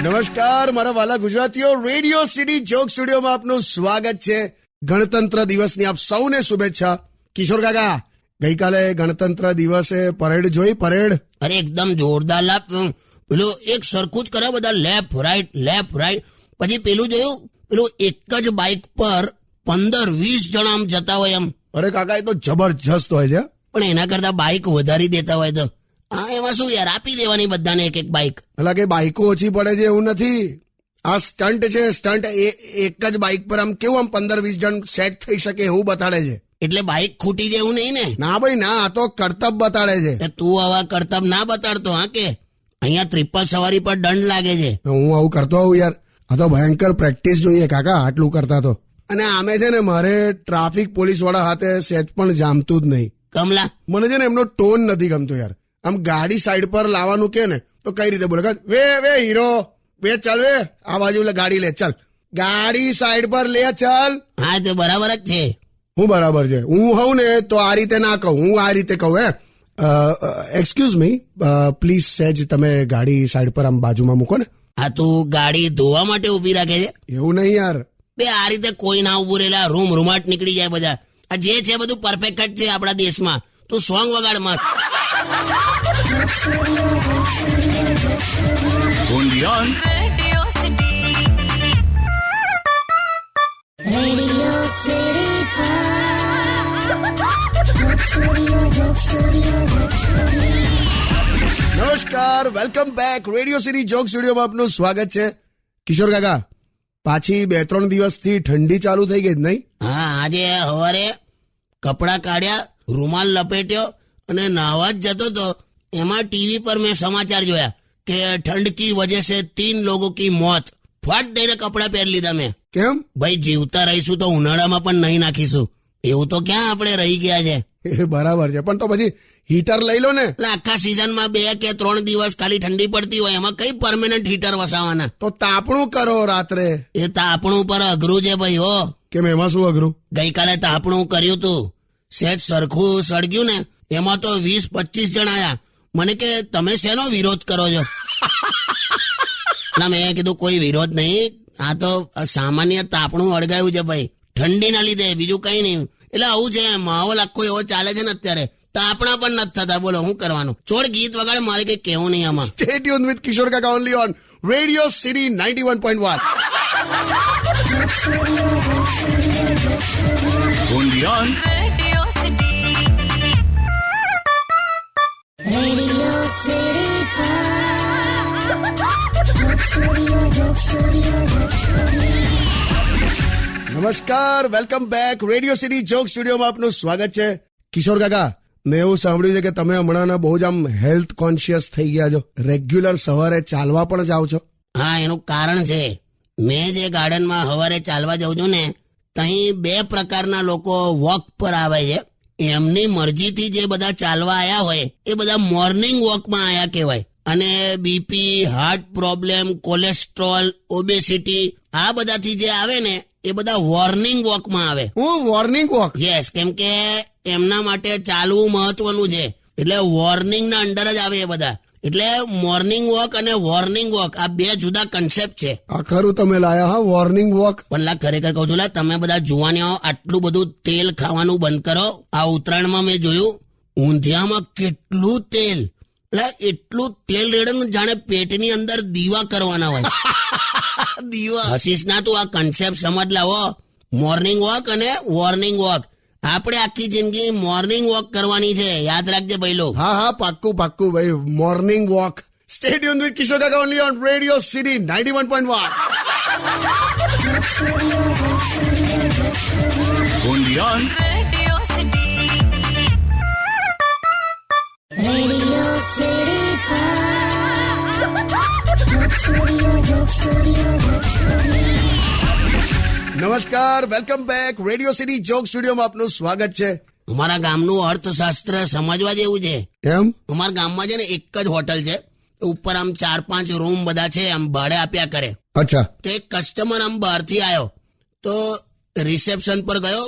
નમસ્કાર મારા વાલા ગુજરાતીઓ, રેડિયો સિટી જોક સ્ટુડિયોમાં આપનું સ્વાગત છે. ગણતંત્ર દિવસની આપ સૌને શુભેચ્છા. કિશોર કાકા, ગઈકાલે ગણતંત્ર દિવસે પરેડ જોઈ? પરેડ અરે એકદમ જોરદાર લાપ. પેલું એક સરખું જ કરે બધા, લેફ્ટ રાઈટ. પછી પેલું જોયું, પેલું એક જ બાઇક પર 15-20 જણા આમ જતા હોય એમ. અરે કાકા, એ તો જબરજસ્ત હોય છે. પણ એના કરતા બાઇક વધારી દેતા હોય તો એમાં શું યાર, આપી દેવાની બધાને એક એક બાઇક. એટલે કે બાઇકો ઓછી પડે છે એવું નથી, આ સ્ટન્ટ છે. સ્ટન્ટ એક જ બાઇક પર આમ કેવું આમ 15-20 જણ સેટ થઈ શકે એવું બતાડે છે. એટલે બાઇક ખૂટી જાય એવું નહીં ને? ના ભાઈ ના, આ તો કરતબ બતાડે છે. તું આવા કરતબ ના બતાડતો હા, કે અહીંયા ટ્રિપલ સવારી પર દંડ લાગે છે. હું આવું કરતો હોઉં યાર? આ તો ભયંકર પ્રેક્ટિસ જોઈએ કાકા, આટલું કરતા તો. અને આમે છે ને, મારે ટ્રાફિક પોલીસ વાળા હાથે સેજ પણ જામતું જ નહીં. કમલા, મને છે ને એમનો ટોન નથી ગમતો યાર. આમ ગાડી સાઈડ પર લાવવાનું કે ને તો કઈ રીતે બોલે, વે હીરો, વે ચાલ, વે આ બાજુ ગાડી લે, ચાલ ગાડી સાઈડ પર લે, ચાલ. હા તો બરાબર જ છે. હું બરાબર છે? હું હોઉં ને તો આ રીતે ના કહું, હું આ રીતે કહું. એક્સક્યુઝ મી, પ્લીઝ સેજ તમે ગાડી સાઈડ પર આમ બાજુમાં મૂકો ને. હા, તું ગાડી ધોવા માટે ઉભી રાખે છે? એવું નહીં યાર. બે આ રીતે કોઈ ના ઉભું રહેલા, રૂમાટ નીકળી જાય બધા. આ જે છે બધું પરફેક્ટ જ છે આપણા દેશમાં. તું સોંગ વગાડ મસ્ત. નમસ્કાર, welcome back. Radio city joke સ્ટુડિયોમાં આપનું સ્વાગત છે. કિશોર કાકા, પાછી 2-3 દિવસથી ઠંડી ચાલુ થઈ ગઈ જ નહીં? હા, આજે સવારે કપડા કાઢ્યા, રૂમાલ લપેટ્યો અને નાહવા જ જતો તો એમાં ટીવી પર મેં સમાચાર જોયા કે ઠંડ કી વજહ સે 3 लोगों की मौत. ફટ દઈને કપડા પહેરી લીધા મેં. કેમ ભાઈ, જીવતા રહીશું તો ઉનાળામાં પણ નહીં નાખીશું, એવું તો ક્યાં આપણે રહી ગયા છે. એ બરાબર છે, પણ તો પછી હીટર લઈ લો ને. એટલે આખા સિઝનમાં 2 કે 3 દિવસ ખાલી ઠંડી પડતી હોય, એમાં કઈ પરમેનન્ટ હીટર વસાવાના? તો તાપણું કરો રાત્રે. એ તાપણું પર અઘરું છે ભાઈ. હો, કેમ, એમાં શું અઘરું? ગઈકાલે તાપણું કર્યું તું, સેજ સરખું સળગ્યું ને, એમાં તો 20-25 જણ આયા. મને કે તમે શેનો વિરોધ કરો છો? ના, મેં કીધું કોઈ વિરોધ નહીં, આ તો સામાન્ય તાપણું અળગાયું છે ભાઈ, ઠંડીના લીધે, બીજું કઈ નહીં. એટલે આવું છે, માહોલ આખો એવો ચાલે છે ને અત્યારે, તાપણા પણ નથી થતા. બોલો શું કરવાનું? છોડ, ગીત વગાડે, મારે કઈ કેવું નહીં આમાં. Stay tuned with Kishore Kaka only on Radio City 91.1. નમસ્કાર, welcome back. Radio city joke સ્ટુડિયોમાં આપનું સ્વાગત છે. કિશોર કાકા, મેં એવું સાંભળ્યું છે કે તમે હમણાં બહુ જ આમ હેલ્થ કોન્શિયસ થઈ ગયા છો. રેગ્યુલર સવારે ચાલવા પણ જાઓ છો? હા, એનું કારણ છે, મેં જે ગાર્ડનમાં સવારે ચાલવા જાઉં છું ને, ત્યાં 2 પ્રકારના લોકો વોક પર આવે છે. એમની મરજીથી જે બધા ચાલવા આયા હોય એ બધા મોર્નિંગ વોકમાં આયા કહેવાય. અને BP, heart problem, cholesterol, obesity, આ બધાથી જે આવે ને એ બધા વોર્નિંગ વોકમાં આવે. Warning walk? યસ, કેમ કે એમના માટે ચાલવું મહત્વનું છે, એટલે વોર્નિંગ ના અંડર જ આવે એ બધા. એટલે મોર્નિંગ વોક અને વોર્નિંગ વોક આ 2 જુદા કન્સેપ્ટ છે. આ ખરું તમે લાયા? હા, વોર્નિંગ વોક. પણ લા, ખરેખર કહું છું, તમે બધા જુવાનીઓ આટલું બધું તેલ ખાવાનું બંધ કરો. આ ઉત્તરાયણમાં મેં જોયું, ઊંધિયામાં કેટલું તેલ, એટલે એટલું તેલ રેડે જાણે પેટની અંદર દીવા કરવાના હોય. દીવા હસીશ ના, તું આ કન્સેપ્ટ સમજ લાવો. મોર્નિંગ વોક અને વોર્નિંગ વોક, આપણે આખી જિંદગી મોર્નિંગ વોક કરવાની છે, યાદ રાખજે ભાઈલો. હા, પાક્કું ભાઈ, morning walk. Stay tuned with Kishor Kaka only on Radio City 91.1. નમસ્કાર, welcome back. Radio city joke સ્ટુડિયોમાં આપનું સ્વાગત છે. અમારા ગામનું અર્થશાસ્ત્ર સમજવા જેવું છે. એમ? અમારા ગામમાં છે ને એક જ હોટલ છે, ઉપર આમ 4-5 રૂમ બધા છે, આમ ભાડે આપ્યા કરે. અચ્છા. તો એક કસ્ટમર આમ બહારથી આવ્યો તો રિસેપ્શન પર ગયો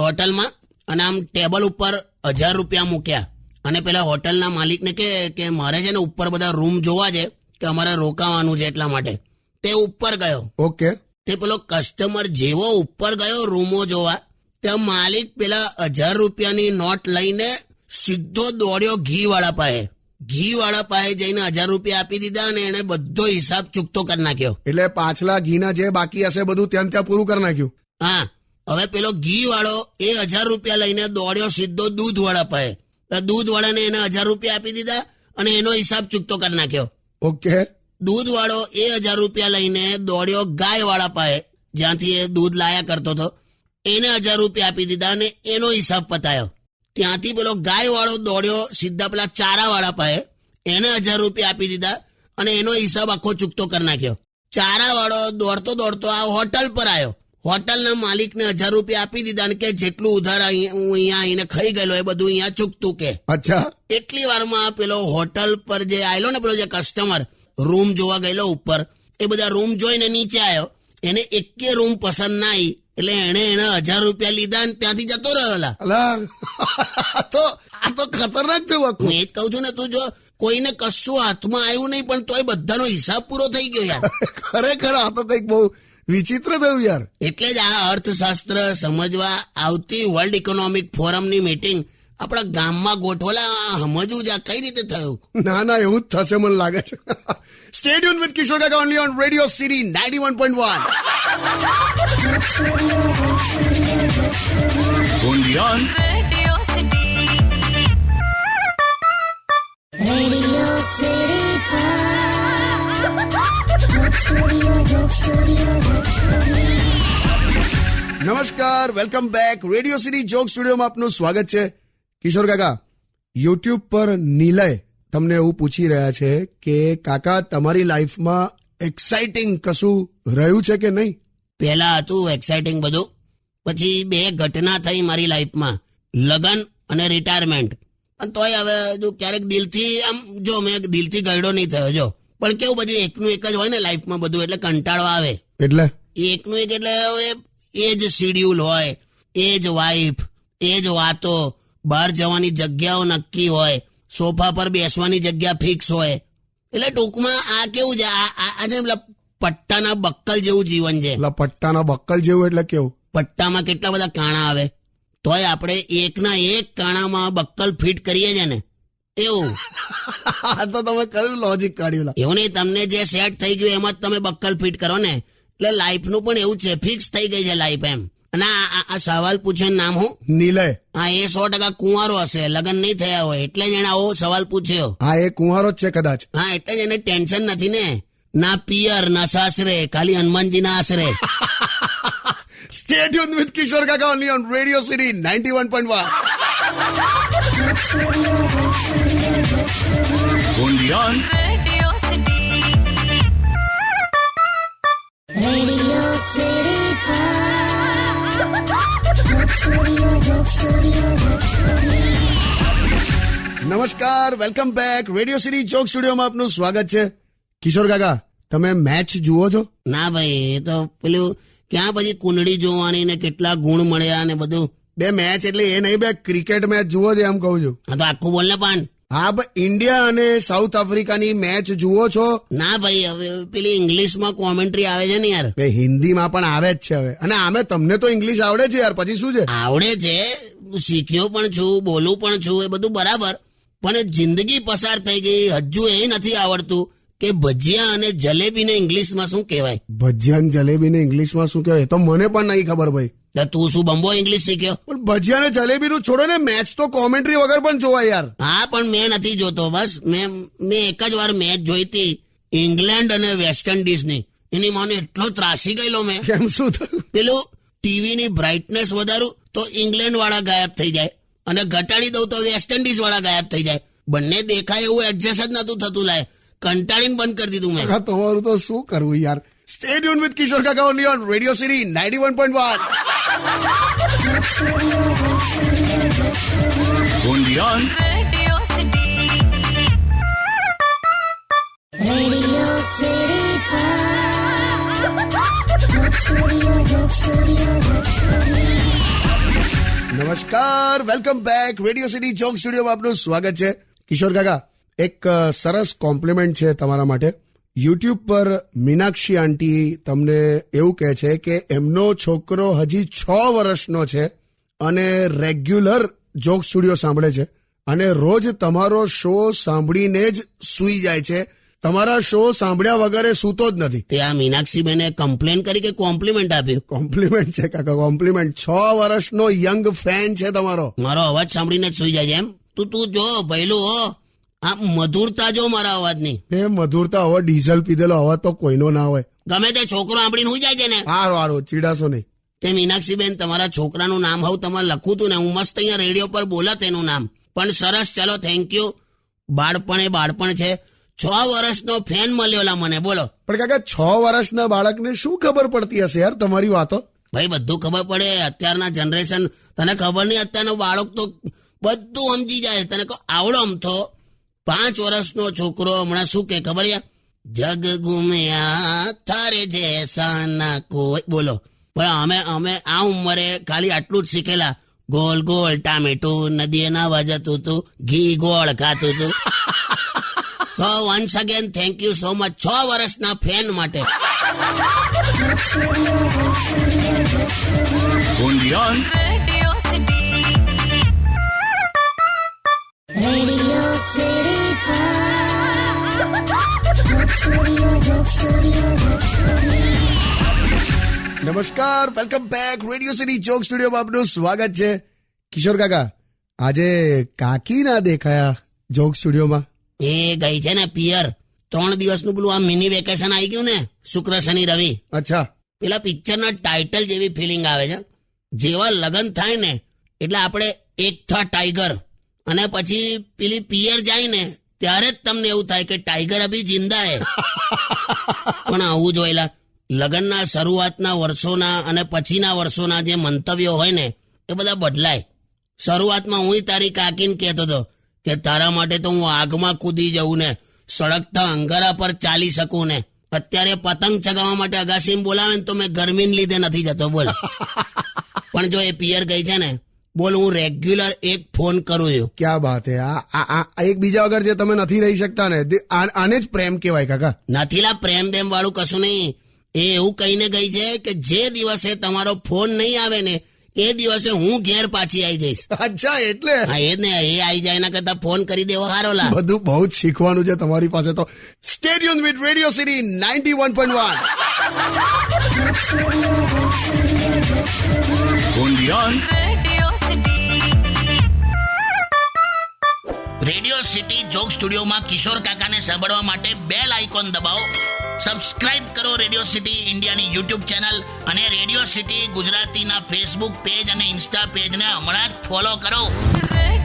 હોટલમાં, અને આમ ટેબલ ઉપર 1000 રૂપિયા મૂક્યા અને પેલા હોટલના માલિકને કે મારે છે ને ઉપર બધા રૂમ જોવા છે કે અમારે રોકાવાનું છે એટલા માટે. તે ઉપર ગયો. ઓકે. તે પેલો કસ્ટમર જેવો ઉપર ગયો રૂમો જોવા, ત્યાં માલિક પેલા 1000 રૂપિયાની નોટ લઈને સીધો દોડ્યો ઘી વાળા પાસે જઈને 1000 રૂપિયા આપી દીધા અને એને બધો હિસાબ ચૂકતો કરી નાખ્યો. એટલે પાછલા ઘીના જે બાકી હશે બધું ત્યાં પૂરું કરી નાખ્યું. હા, હવે પેલો ઘી વાળો એ 1000 રૂપિયા લઈને દોડ્યો સીધો દૂધ વાળા પાસે. દૂધ વાળાને એને 1000 રૂપિયા આપી દીધા અને એનો હિસાબ ચૂકતો કરી નાખ્યો. ઓકે. દૂધ વાળો એ 1000 રૂપિયા લઈને દોડ્યો ગાય વાળા પાસે, જ્યાંથી એ દૂધ લાયા કરતો હતો. એને 1000 રૂપિયા આપી દીધા અને એનો હિસાબ પતાયો. ત્યાંથી પેલો ગાય વાળો દોડ્યો સીધા પેલા ચારા વાળા પાસે, એને 1000 રૂપિયા આપી દીધા અને એનો હિસાબ આખો ચૂકતો કરી નાખ્યો. ચારા વાળો દોડતો દોડતો આ હોટલ પર આવ્યો. હોટલના માલિકને 1000 રૂપિયા આપી દીધા અને કે જેટલું ઉધાર હું અહીંયા આવીને ખાઈ ગયેલો એ બધું અહીંયા ચૂકતું કે. અચ્છા. એટલી વારમાં પેલો હોટલ પર જે આવેલો ને પેલો જે કસ્ટમર રૂમ જોવા ગયેલો ઉપર, એ બધા રૂમ જોઈને નીચે આવ્યો. એને એકે રૂમ પસંદ ના આવી એટલે એને 1000 રૂપિયા લીધા અને ત્યાંથી જતો રહ્યો. આ તો ખતરનાક થયું. હું એ જ કહું છું ને, તું જો કોઈને કશું હાથમાં આવ્યું નહીં પણ તોય બધાનો હિસાબ પૂરો થઈ ગયો યાર. ખરેખર આ તો કઈક બહુ વિચિત્ર થયું યાર. એટલે જ આ અર્થશાસ્ત્ર સમજવા આવતી વર્લ્ડ ઇકોનોમિક ફોરમની મીટિંગ આપણા ગામમાં ગોઠવેલા સમજવું જ આ કઈ રીતે થયું. ના એવું જ થશે મને લાગે છે. સ્ટે ટ્યુન વિથ કિશોર કાકા only on radio city 91.1. Only on Radio City. Radio City નમસ્કાર, welcome back. Radio city joke સ્ટુડિયોમાં આપનું સ્વાગત છે. કિશોર કાકા, યુટ્યુબ પર નિલય તમને એવું પૂછી રહ્યા છે કે કાકા તમારી લાઈફમાં એક્સાઇટિંગ કશું રહ્યું છે કે નહીં? પહેલા હતું એક્સાઇટિંગ બધું, પછી 2 ઘટના થઈ મારી લાઈફમાં, લગન અને રિટાયરમેન્ટ. પણ તોય હવે જો ક્યારેક દિલથી આમ જો મેં દિલથી ગયડો નહીં થયો જો. પણ કેવું બધું એકનું એક જ હોય ને લાઈફમાં બધું, એટલે કંટાળો આવે. એટલે એકનું એક એટલે એ જ શિડ્યુલ હોય, એ જ વાઈફ, એ જ વાતો, બહાર જવાની જગ્યાઓ નક્કી હોય, સોફા પર બેસવાની જગ્યા ફિક્સ હોય. એટલે ટૂંકમાં આ કેવું છે, આજે પેલા પટ્ટાના બક્કલ જેવું જીવન છે. એટલે પટ્ટાના બક્કલ જેવું એટલે કેવું? પટ્ટામાં કેટલા બધા કાણા આવે, તોય આપણે એકના એક કાણામાં બક્કલ ફિટ કરીએ છે ને એવું. આ તો તમે કયું લોજિક કાઢ્યું? એવું નહીં, તમને જે સેટ થઈ ગયું એમાં જ તમે બક્કલ ફિટ કરો ને. એટલે લાઈફનું પણ એવું છે, ફિક્સ થઈ ગઈ છે લાઈફ એમ. અને આ સવાલ પૂછે નામ હું? નિલય. હા, એ 100% કુંવારો હશે, લગ્ન નહીં થયા હોય એટલે જ એને આવો સવાલ પૂછ્યો. હા, એ કુંવારો જ છે કદાચ. હા, એટલે જ એને ટેન્શન નથી ને, ના પિયર ના સાસરે, ખાલી હનુમાનજીના આશરે. સ્ટે ટ્યુન વિથ કિશોર કાકા only on radio city 91.1. only on Radio City. Radio City. નમસ્કાર, welcome back. Radio city joke સ્ટુડિયોમાં આપનું સ્વાગત છે. કિશોર કાકા, તમે મેચ જુઓ છો? ના ભાઈ, એ તો પેલું ક્યાં પછી કુંડળી જોવાની ને કેટલા ગુણ મળ્યા ને બધું. બે મેચ એટલે એ નહીં, બે ક્રિકેટ મેચ જુઓ છો એમ કહું છું. હા તો આખું બોલ ને પાન. હા, ઇન્ડિયા અને સાઉથ આફ્રિકાની મેચ જુઓ છો? ના ભાઈ, હવે પેલી ઇંગ્લિશમાં કોમેન્ટ્રી આવે છે ને યાર. બે હિન્દીમાં પણ આવે જ છે હવે. અને આમે તમને તો ઇંગ્લિશ આવડે છે યાર, પછી શું છે? આવડે છે, શીખ્યો પણ છું, બોલું પણ છું, એ બધું બરાબર. પણ જિંદગી પસાર થઈ ગઈ, હજુ એ નથી આવડતું કે ભજીયા અને જલેબીને ઇંગ્લિશમાં શું કહેવાય. ભજીયા અને જલેબીને ઇંગ્લિશમાં શું કહેવાય તો મને પણ નહીં ખબર ભાઈ. તો તું શું બંબો ઇંગ્લિશ શીખ્યો? પણ ભજીયા અને જલેબીનું છોડો ને, મેચ તો કોમેન્ટ્રી વગર પણ જોવાય યાર. હા, પણ મેં નથી જોતો. બસ મેં એક જ વાર મેચ જોઈ હતી, ઇંગ્લેન્ડ અને વેસ્ટ ઇન્ડિઝની. એની મને એટલો ત્રાસી ગયેલો મેં. કેમ, શું થયું? પેલું ટીવીની બ્રાઇટનેસ વધારું તો ઇંગ્લેન્ડ વાળા ગાયબ થઈ જાય અને ઘટાડી દઉં તો વેસ્ટ ઇન્ડિઝ વાળા ગાયબ થઈ જાય. બંને દેખાય એવું એડજસ્ટ જ નતું થતું. લાય કંટાળીને બંધ કરી દીધું મેં. તમારું તો શું કરવું યાર. સ્ટે ટ્યુન વિથ કિશોર કાકા only on radio city 91.1. only on Radio City. Radio City. નમસ્કાર, નમસ્કાર, welcome back. Radio city joke સ્ટુડિયોમાં આપનું સ્વાગત છે. કિશોર કાકા, એક સરસ કોમ્પ્લિમેન્ટ છે તમારા માટે. યુટ્યુબ પર મીનાક્ષી આંટી તમને એવું કહે છે કે એમનો છોકરો હજી 6 વર્ષનો છે અને રેગ્યુલર જોક સ્ટુડિયો સાંભળે છે અને રોજ તમારો શો સાંભળીને જ સૂઈ જાય છે. તમારા શો સાંભળ્યા વગર એ સૂતો જ નથી. તે આ મીનાક્ષીબેને કમ્પ્લેન કરી કે કોમ્પ્લિમેન્ટ આપ્યું? કોમ્પ્લિમેન્ટ છે કાકા, કોમ્પ્લિમેન્ટ. 6 વર્ષનો યંગ ફેન છે તમારો. મારો અવાજ સાંભળીને જ સુઈ જાય છે એમ? તું જો ભઈલું હો, આ મધુરતા જો મારા અવાજની. એ મધુરતા હવે ડીઝલ પીધેલો અવાજ તો કોઈનો ના હોય. ગમે તે છોકરો સાંભળીને સુઈ જાય છે ને. હારો હારો, ચીડાશો નહીં. તે મીનાક્ષીબેન, તમારા છોકરાનું નામ હવે તમારે લખવું હતું ને, હું મસ્ત અહીંયા રેડિયો પર બોલા તેનું નામ. પણ સરસ, ચલો થેન્ક યુ. બાળપણ એ બાળપણ છે. 6 વર્ષનો ફેન મળ્યોલા મને, બોલો. પણ કાકા 6 વર્ષના બાળકને શું ખબર પડતી હશે યાર તમારી વાતો? ભાઈ બધું ખબર પડે. અત્યારના જનરેશન, તને ખબર નહીં, અત્યારનો બાળક તો બધું સમજી જાય. તને કહો, આવડો અમથો 5 વર્ષનો છોકરો હમણાં શું કે ખબર યાર? જગ ગુમ્યા થારે જૈસા ના કોઈ, બોલો. પણ અમે આ ઉંમરે ખાલી આટલું જ શીખેલા. ગોલ ગોલ ટામેટું નદીએ નાવા જતું તું, ઘી ગોળ ખાતું તું. સો once again thank you so much 6 વર્ષના ફેન માટે. Undian. Radio City. Radio City. Joke Studio. નમસ્કાર, welcome back. Radio city joke સ્ટુડિયોમાં આપનું સ્વાગત છે. કિશોર કાકા, આજે કાકી ના દેખાયા જોક સ્ટુડિયોમાં. એ ગઈ છે ને પિયર. 3 દિવસનું પેલું આ મિની વેકેશન આવી ગયું ને, શુક્ર શનિ રવિ. અચ્છા. પેલા પિક્ચરના ટાઇટલ જેવી ફિલિંગ આવે છે. જેવા લગ્ન થાય ને એટલે આપણે એક થા ટાઈગર, અને પછી પેલી પિયર જાય ને ત્યારે જ તમને એવું થાય કે ટાઈગર અભી જિંદા હે. પણ આવું જોયેલા લગ્નના શરૂઆતના વર્ષોના અને પછીના વર્ષોના જે મંતવ્યો હોય ને એ બધા બદલાય. શરૂઆતમાં હું તારી કાકીને કહેતો હતો કે તારા માટે તો હું આગમાં કૂદી જઉં ને સળગતા અંગારા પર ચાલી શકું ને. અત્યારે પતંગ ચગાવવા માટે અગાસીમાં બોલાવે ને તો મેં ગરમીને લીધે નથી જતો, બોલ. પણ જો એ પિયર ગઈ છે ને, બોલ, હું રેગ્યુલર એક ફોન કરું છું. ક્યાં વાત હે. આ એકબીજા વગર જે તમે નથી રહી શકતા ને, આને જ પ્રેમ કહેવાય કાકા. નથીલા પ્રેમ બેમ વાળું કશું નહીં. એ એવું કહીને ગઈ છે કે જે દિવસે તમારો ફોન નહીં આવે ને એ દિવસે હું ઘેર પાછી આવી જઈશ. અચ્છા, એટલે હા એ જ ને, એ આવી જાય એના કરતા ફોન કરી દેવો સારો લા. બધું બહુ જ શીખવાનું છે તમારી પાસે તો. Stay tuned with radio city 91.1. Undian. Radio City. Radio city joke સ્ટુડિયોમાં કિશોર કાકાને સાંભળવા માટે બેલ આઇકોન દબાવો. સબસ્ક્રાઇબ કરો રેડિયો સિટી ઇન્ડિયાની યુટ્યુબ ચેનલ, અને રેડિયો સિટી ગુજરાતીના ફેસબુક પેજ અને ઇન્સ્ટા પેજને હમણાં જ ફોલો કરો. Radio